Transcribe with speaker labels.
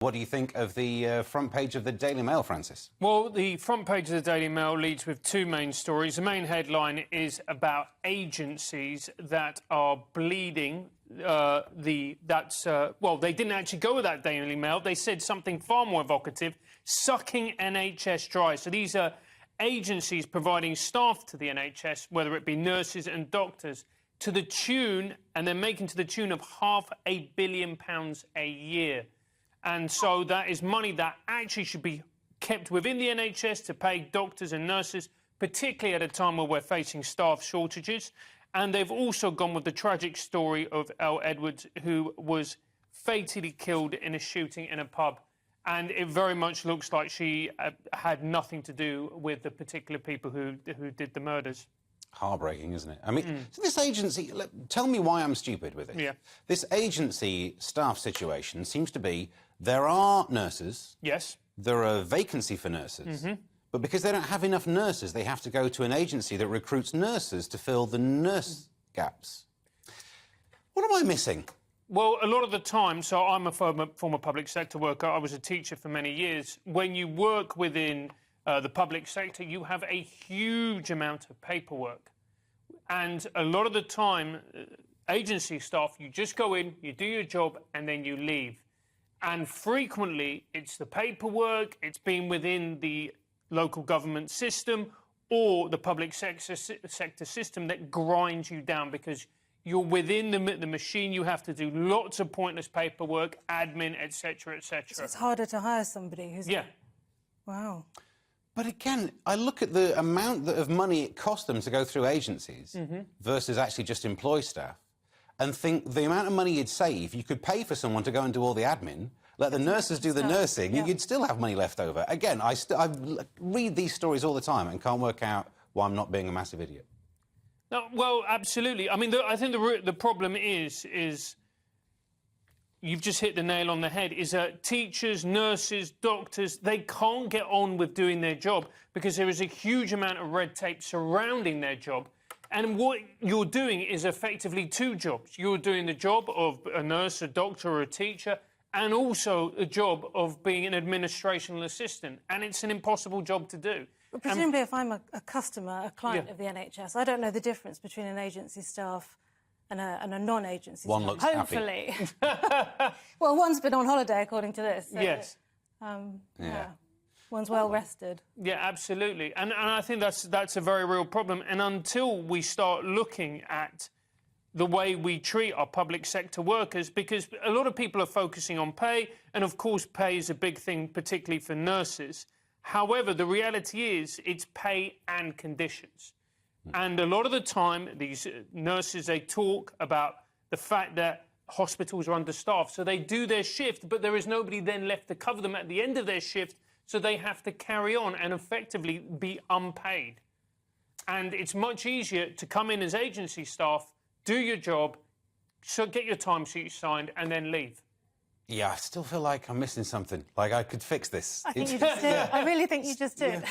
Speaker 1: What do you think of the front page of the Daily Mail, Francis?
Speaker 2: Well, the front page of the Daily Mail leads with two main stories. The main headline is about agencies that are bleeding. Well, they didn't actually go with that Daily Mail. They said something far more evocative, sucking NHS dry. So these are agencies providing staff to the NHS, whether it be nurses and doctors, to the tune, and they're making to the tune of £500 million a year. And so that is money that actually should be kept within the NHS to pay doctors and nurses, particularly at a time where we're facing staff shortages. And they've also gone with the tragic story of Elle Edwards, who was fatally killed in a shooting in a pub. And it very much looks like she had nothing to do with the particular people who did the murders.
Speaker 1: Heartbreaking, isn't it? I mean, so this agency, tell me why I'm stupid with it.
Speaker 2: Yeah.
Speaker 1: This agency staff situation seems to be there are nurses.
Speaker 2: Yes.
Speaker 1: There are vacancy for nurses. Mm-hmm. But because they don't have enough nurses, they have to go to an agency that recruits nurses to fill the nurse gaps. What am I missing?
Speaker 2: Well, a lot of the time, so I'm a former public sector worker. I was a teacher for many years. When you work within the public sector, you have a huge amount of paperwork. And a lot of the time, agency staff, you just go in, you do your job, and then you leave. And frequently, it's the paperwork, it's been within the local government system or the public sector system that grinds you down because you're within the machine. You have to do lots of pointless paperwork, admin, etc., etc.
Speaker 3: So it's harder to hire somebody who's...
Speaker 2: Yeah.
Speaker 3: Wow.
Speaker 1: But again, I look at the amount of money it costs them to go through agencies versus actually just employ staff and think the amount of money you'd save, you could pay for someone to go and do all the admin, let the nurses do the nursing, and you'd still have money left over. Again, I read these stories all the time and can't work out why I'm not being a massive idiot.
Speaker 2: No, well, absolutely. I mean, I think the problem is you've just hit the nail on the head, is that teachers, nurses, doctors, they can't get on with doing their job because there is a huge amount of red tape surrounding their job. And what you're doing is effectively two jobs. You're doing the job of a nurse, a doctor or a teacher, and also a job of being an administrational assistant. And it's an impossible job to do.
Speaker 3: But presumably if I'm a customer, a client of the NHS, I don't know the difference between an agency staff and a non-agency
Speaker 1: One
Speaker 3: staff.
Speaker 1: looks
Speaker 3: Hopefully. Well, one's been on holiday, according to this. So,
Speaker 2: yes.
Speaker 3: Yeah. One's well rested.
Speaker 2: Yeah, absolutely. And I think that's a very real problem. And until we start looking at the way we treat our public sector workers, because a lot of people are focusing on pay, and of course pay is a big thing, particularly for nurses. However, the reality is it's pay and conditions. And a lot of the time, these nurses, they talk about the fact that hospitals are understaffed. So they do their shift, but there is nobody then left to cover them at the end of their shift, so they have to carry on and effectively be unpaid. And it's much easier to come in as agency staff, do your job, so get your timesheet signed, and then leave.
Speaker 1: Yeah, I still feel like I'm missing something. Like I could fix this.
Speaker 3: I think you just did. I really think you just did. Yeah.